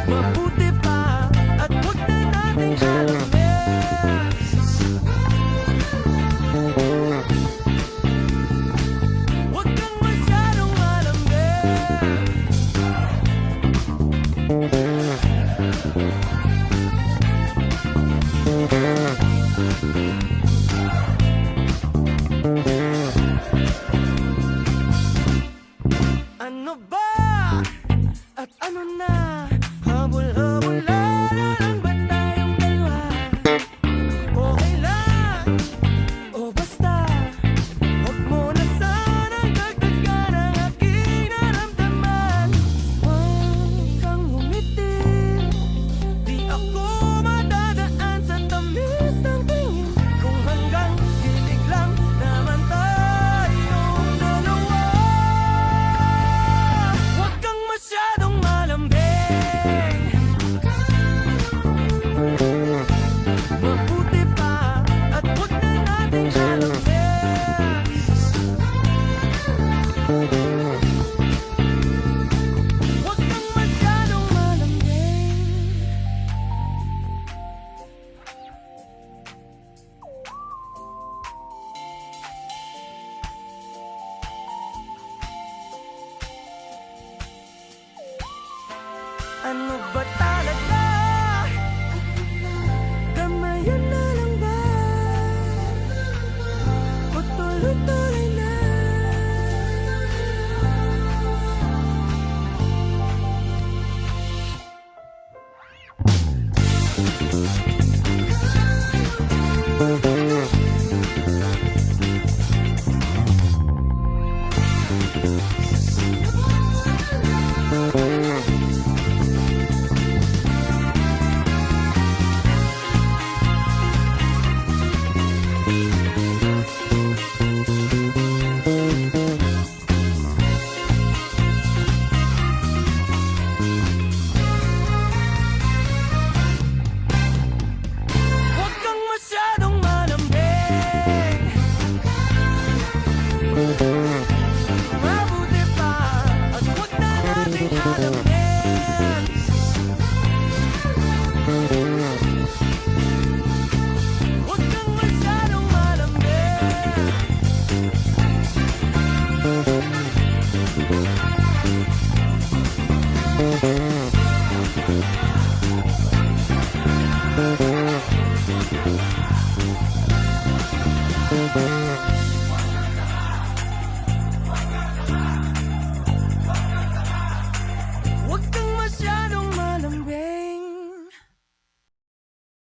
Mabuti pa at huwag na nating alamin. Huwag kang masyadong malambing. Ano ba? At ano na? Habol-habol na lang ba tayong dalawa? Okay lang o basta huwag mo na sanang dagdagan ang aking naramdaman. Huwag kang ngumiti, di ako madadaan sa tamis ng tingin. Kung hanggang kilig lang naman tayong dalawa. Huwag kang masyadong malambing. Mabuti pa at huwag na nating alamin. Huwag kang masyadong malambing. Ano ba talaga? Damayan na lang ba? O tuloy-tuloy na?